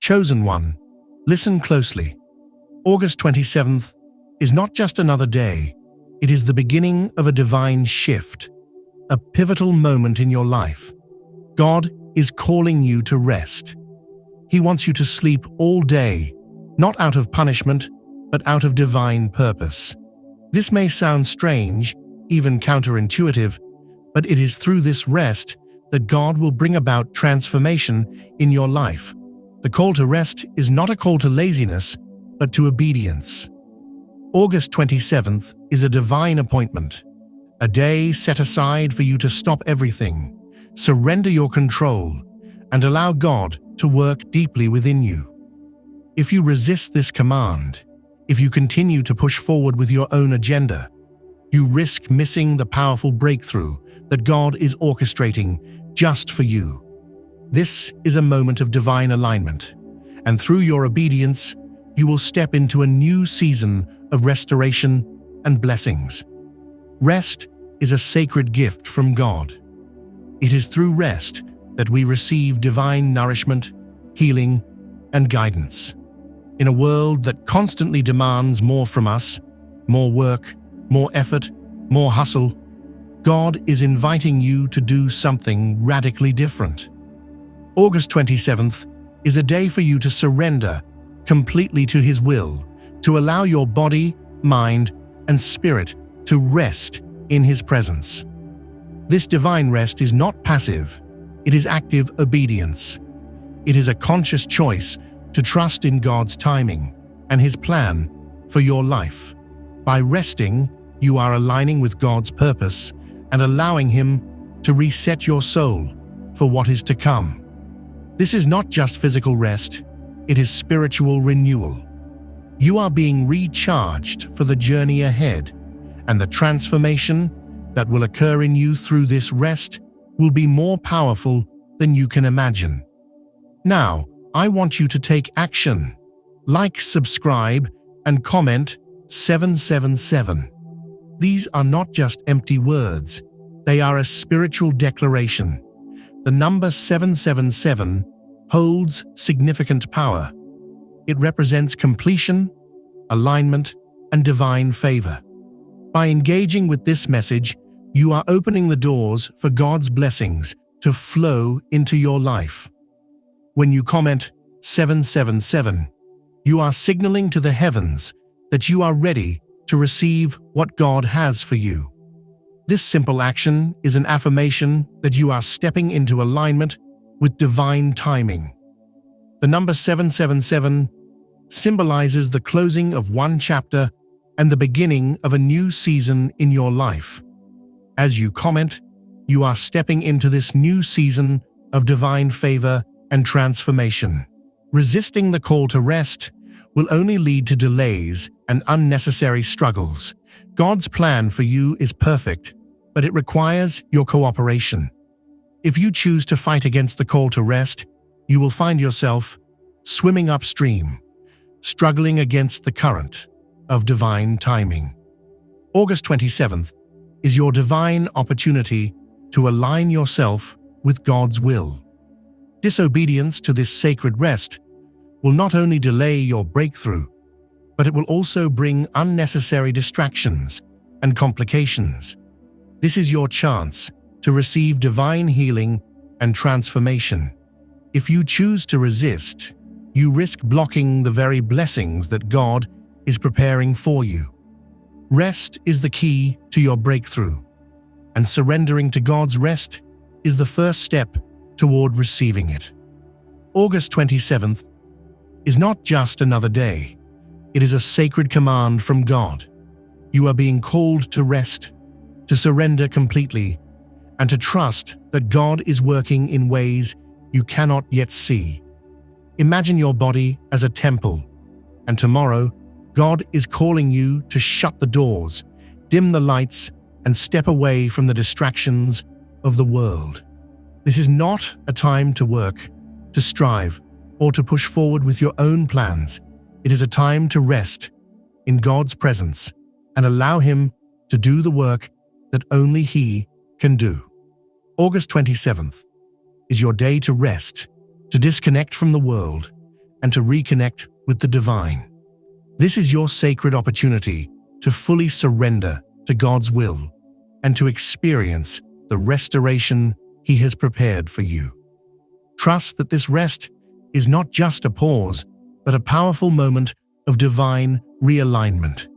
Chosen one, listen closely. August 27th is not just another day, it is the beginning of a divine shift, a pivotal moment in your life. God is calling you to rest. He wants you to sleep all day, not out of punishment, but out of divine purpose. This may sound strange, even counterintuitive, but it is through this rest that God will bring about transformation in your life. The call to rest is not a call to laziness, but to obedience. August 27th is a divine appointment, a day set aside for you to stop everything, surrender your control, and allow God to work deeply within you. If you resist this command, if you continue to push forward with your own agenda, you risk missing the powerful breakthrough that God is orchestrating just for you. This is a moment of divine alignment, and through your obedience, you will step into a new season of restoration and blessings. Rest is a sacred gift from God. It is through rest that we receive divine nourishment, healing, and guidance. In a world that constantly demands more from us, more work, more effort, more hustle, God is inviting you to do something radically different. August 27th is a day for you to surrender completely to His will, to allow your body, mind, and spirit to rest in His presence. This divine rest is not passive, it is active obedience. It is a conscious choice to trust in God's timing and His plan for your life. By resting, you are aligning with God's purpose and allowing Him to reset your soul for what is to come. This is not just physical rest, it is spiritual renewal. You are being recharged for the journey ahead, and the transformation that will occur in you through this rest will be more powerful than you can imagine. Now, I want you to take action. Like, subscribe, and comment 777. These are not just empty words, they are a spiritual declaration. The number 777 holds significant power. It represents completion, alignment, and divine favor. By engaging with this message, you are opening the doors for God's blessings to flow into your life. When you comment 777, you are signaling to the heavens that you are ready to receive what God has for you. This simple action is an affirmation that you are stepping into alignment with divine timing. The number 777 symbolizes the closing of one chapter and the beginning of a new season in your life. As you comment, you are stepping into this new season of divine favor and transformation. Resisting the call to rest will only lead to delays and unnecessary struggles. God's plan for you is perfect, but it requires your cooperation. If you choose to fight against the call to rest, you will find yourself swimming upstream, struggling against the current of divine timing. August 27th is your divine opportunity to align yourself with God's will. Disobedience to this sacred rest will not only delay your breakthrough, but it will also bring unnecessary distractions and complications. This is your chance to receive divine healing and transformation. If you choose to resist, you risk blocking the very blessings that God is preparing for you. Rest is the key to your breakthrough, and surrendering to God's rest is the first step toward receiving it. August 27th is not just another day. It is a sacred command from God. You are being called to rest, to surrender completely, and to trust that God is working in ways you cannot yet see. Imagine your body as a temple, and tomorrow, God is calling you to shut the doors, dim the lights, and step away from the distractions of the world. This is not a time to work, to strive, or to push forward with your own plans. It is a time to rest in God's presence and allow Him to do the work that only He can do. August 27th is your day to rest, to disconnect from the world, and to reconnect with the divine. This is your sacred opportunity to fully surrender to God's will and to experience the restoration He has prepared for you. Trust that this rest is not just a pause, but a powerful moment of divine realignment.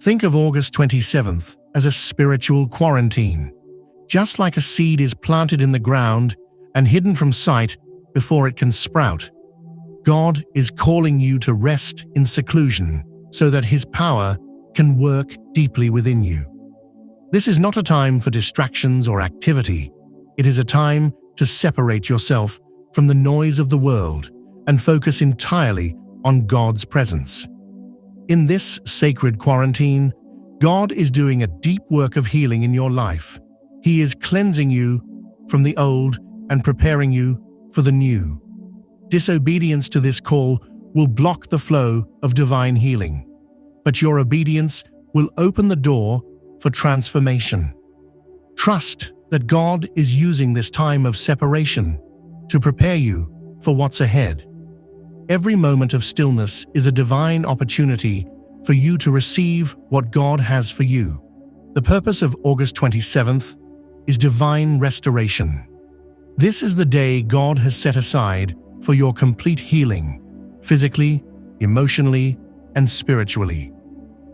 Think of August 27th as a spiritual quarantine. Just like a seed is planted in the ground and hidden from sight before it can sprout, God is calling you to rest in seclusion so that His power can work deeply within you. This is not a time for distractions or activity. It is a time to separate yourself from the noise of the world and focus entirely on God's presence. In this sacred quarantine, God is doing a deep work of healing in your life. He is cleansing you from the old and preparing you for the new. Disobedience to this call will block the flow of divine healing, but your obedience will open the door for transformation. Trust that God is using this time of separation to prepare you for what's ahead. Every moment of stillness is a divine opportunity for you to receive what God has for you. The purpose of August 27th is divine restoration. This is the day God has set aside for your complete healing, physically, emotionally, and spiritually.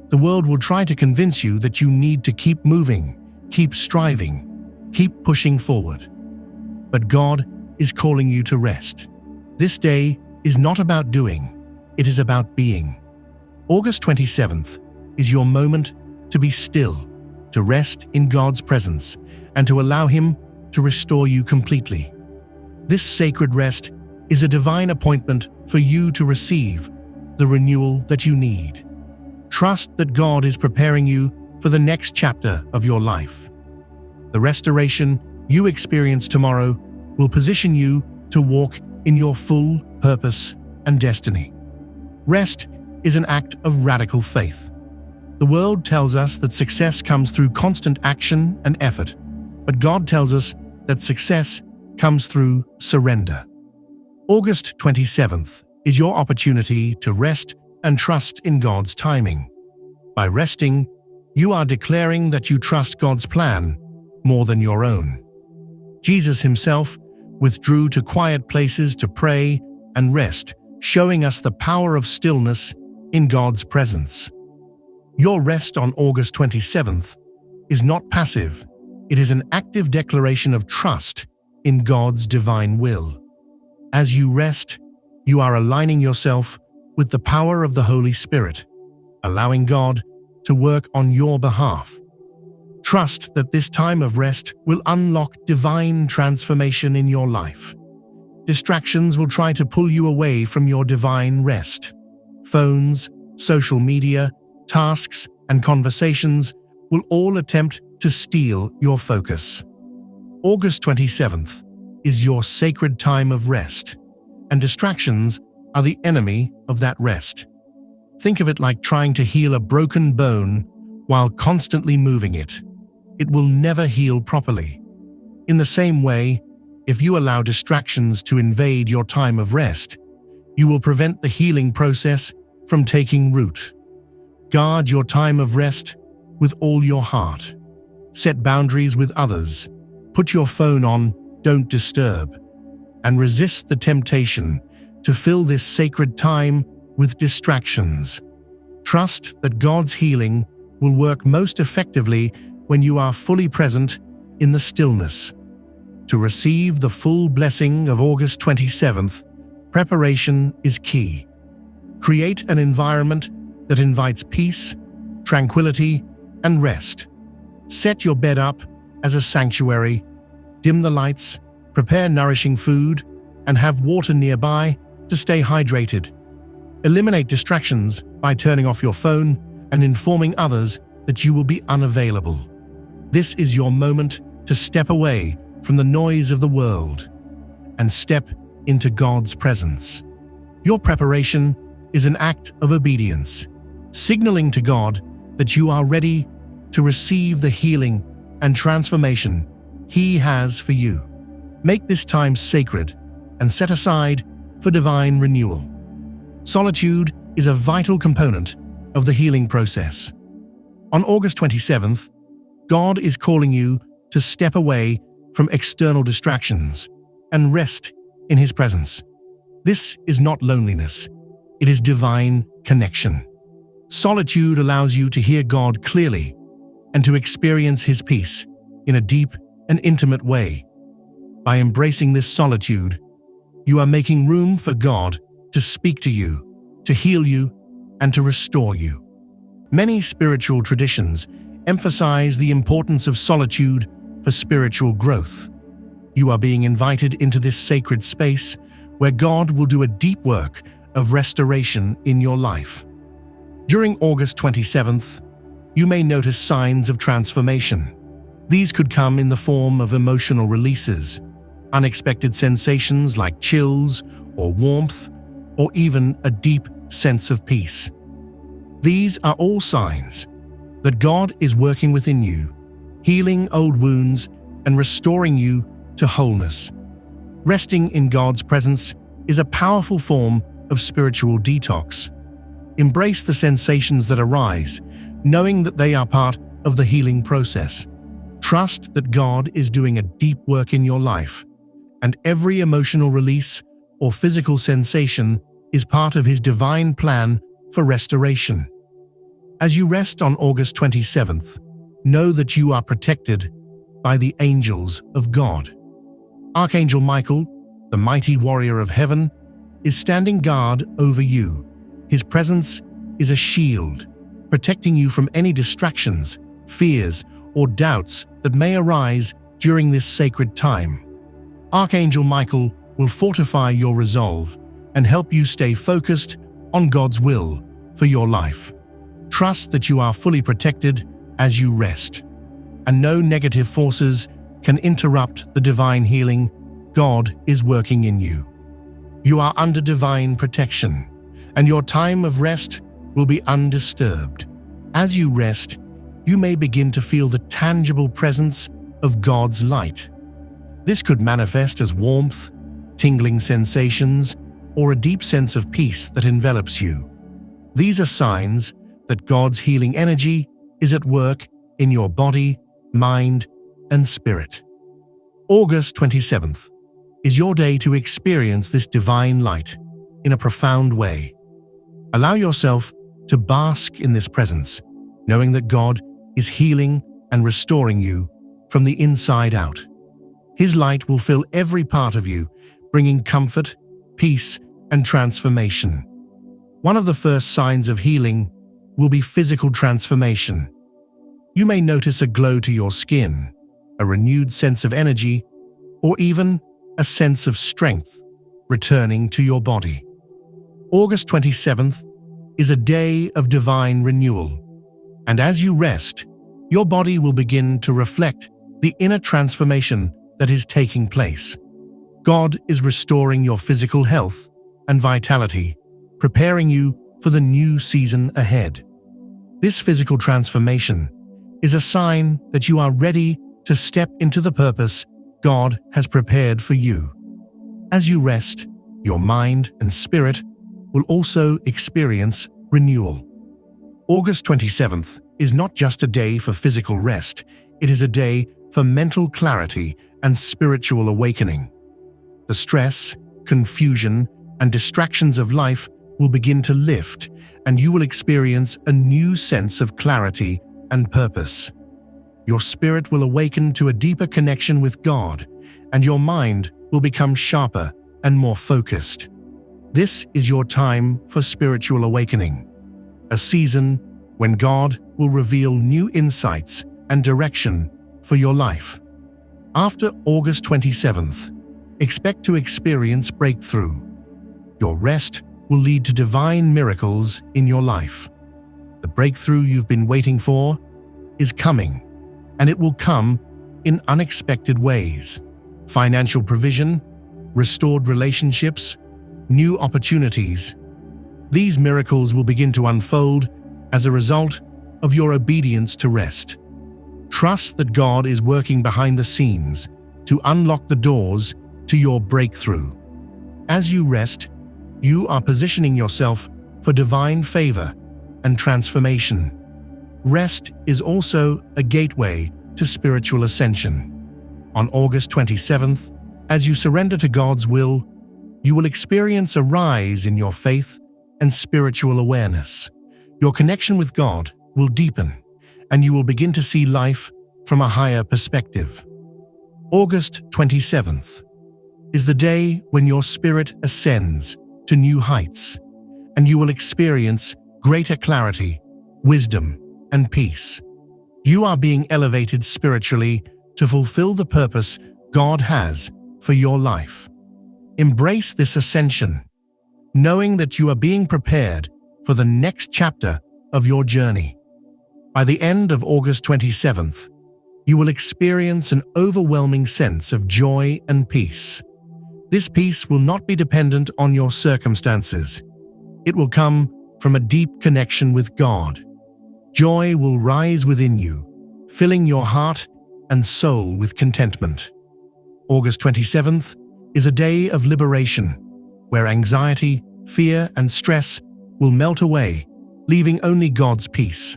The world will try to convince you that you need to keep moving, keep striving, keep pushing forward. But God is calling you to rest. This day is not about doing, it is about being. August 27th is your moment to be still, to rest in God's presence, and to allow Him to restore you completely. This sacred rest is a divine appointment for you to receive the renewal that you need. Trust that God is preparing you for the next chapter of your life. The restoration you experience tomorrow will position you to walk in your full purpose and destiny. Rest is an act of radical faith. The world tells us that success comes through constant action and effort, but God tells us that success comes through surrender. August 27th is your opportunity to rest and trust in God's timing. By resting, you are declaring that you trust God's plan more than your own. Jesus Himself withdrew to quiet places to pray and rest, showing us the power of stillness in God's presence. Your rest on August 27th is not passive, it is an active declaration of trust in God's divine will. As you rest, you are aligning yourself with the power of the Holy Spirit, allowing God to work on your behalf. Trust that this time of rest will unlock divine transformation in your life. Distractions will try to pull you away from your divine rest. Phones, social media, tasks, and conversations will all attempt to steal your focus. August 27th is your sacred time of rest, and distractions are the enemy of that rest. Think of it like trying to heal a broken bone while constantly moving it. It will never heal properly. In the same way, if you allow distractions to invade your time of rest, you will prevent the healing process from taking root. Guard your time of rest with all your heart. Set boundaries with others. Put your phone on "Don't Disturb," and resist the temptation to fill this sacred time with distractions. Trust that God's healing will work most effectively when you are fully present in the stillness. To receive the full blessing of August 27th, preparation is key. Create an environment that invites peace, tranquility, and rest. Set your bed up as a sanctuary, dim the lights, prepare nourishing food, and have water nearby to stay hydrated. Eliminate distractions by turning off your phone and informing others that you will be unavailable. This is your moment to step away from the noise of the world and step into God's presence. Your preparation is an act of obedience, signaling to God that you are ready to receive the healing and transformation He has for you. Make this time sacred and set aside for divine renewal. Solitude is a vital component of the healing process. On August 27th, God is calling you to step away from external distractions and rest in His presence. This is not loneliness, it is divine connection. Solitude allows you to hear God clearly and to experience His peace in a deep and intimate way. By embracing this solitude, you are making room for God to speak to you, to heal you, and to restore you. Many spiritual traditions emphasize the importance of solitude for spiritual growth. You are being invited into this sacred space where God will do a deep work of restoration in your life. During August 27th, you may notice signs of transformation. These could come in the form of emotional releases, unexpected sensations like chills or warmth, or even a deep sense of peace. These are all signs that God is working within you, healing old wounds and restoring you to wholeness. Resting in God's presence is a powerful form of spiritual detox. Embrace the sensations that arise, knowing that they are part of the healing process. Trust that God is doing a deep work in your life, and every emotional release or physical sensation is part of His divine plan for restoration. As you rest on August 27th, know that you are protected by the angels of God. Archangel Michael, the mighty warrior of heaven, is standing guard over you. His presence is a shield, protecting you from any distractions, fears, or doubts that may arise during this sacred time. Archangel Michael will fortify your resolve and help you stay focused on God's will for your life. Trust that you are fully protected as you rest, and no negative forces can interrupt the divine healing God is working in you. You are under divine protection, and your time of rest will be undisturbed. As you rest, you may begin to feel the tangible presence of God's light. This could manifest as warmth, tingling sensations, or a deep sense of peace that envelops you. These are signs that God's healing energy is at work in your body, mind, and spirit. August 27th is your day to experience this divine light in a profound way. Allow yourself to bask in this presence, knowing that God is healing and restoring you from the inside out. His light will fill every part of you, bringing comfort, peace, and transformation. One of the first signs of healing will be physical transformation. You may notice a glow to your skin, a renewed sense of energy, or even a sense of strength returning to your body. August 27th is a day of divine renewal, and as you rest, your body will begin to reflect the inner transformation that is taking place. God is restoring your physical health and vitality, preparing you for the new season ahead. This physical transformation is a sign that you are ready to step into the purpose God has prepared for you. As you rest, your mind and spirit will also experience renewal. August 27th is not just a day for physical rest, it is a day for mental clarity and spiritual awakening. The stress, confusion, and distractions of life will begin to lift, and you will experience a new sense of clarity and purpose. Your spirit will awaken to a deeper connection with God, and your mind will become sharper and more focused. This is your time for spiritual awakening, a season when God will reveal new insights and direction for your life. After August 27th, expect to experience breakthrough. Your rest will lead to divine miracles in your life. The breakthrough you've been waiting for is coming, and it will come in unexpected ways. Financial provision, restored relationships, new opportunities. These miracles will begin to unfold as a result of your obedience to rest. Trust that God is working behind the scenes to unlock the doors to your breakthrough. As you rest, You are positioning yourself for divine favor and transformation. Rest is also a gateway to spiritual ascension. On August 27th, as you surrender to God's will, you will experience a rise in your faith and spiritual awareness. Your connection with God will deepen, and you will begin to see life from a higher perspective. August 27th is the day when your spirit ascends to new heights, and you will experience greater clarity, wisdom, and peace. You are being elevated spiritually to fulfill the purpose God has for your life. Embrace this ascension, knowing that you are being prepared for the next chapter of your journey. By the end of August 27th, you will experience an overwhelming sense of joy and peace. This peace will not be dependent on your circumstances. It will come from a deep connection with God. Joy will rise within you, filling your heart and soul with contentment. August 27th is a day of liberation, where anxiety, fear, and stress will melt away, leaving only God's peace.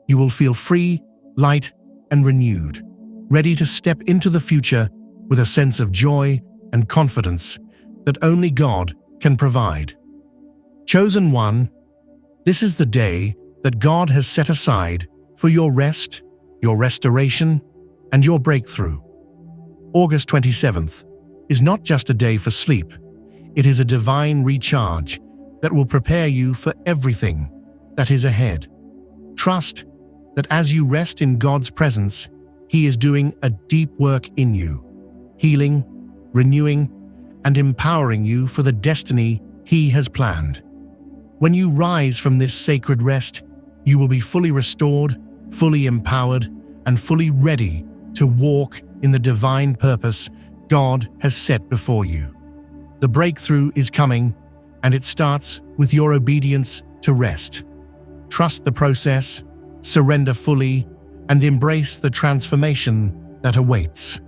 You will feel free, light, and renewed, ready to step into the future with a sense of joy and confidence that only God can provide. Chosen one, this is the day that God has set aside for your rest, your restoration, and your breakthrough. August 27th is not just a day for sleep, it is a divine recharge that will prepare you for everything that is ahead. Trust that as you rest in God's presence, He is doing a deep work in you, healing, renewing, and empowering you for the destiny He has planned. When you rise from this sacred rest, you will be fully restored, fully empowered, and fully ready to walk in the divine purpose God has set before you. The breakthrough is coming, and it starts with your obedience to rest. Trust the process, surrender fully, and embrace the transformation that awaits.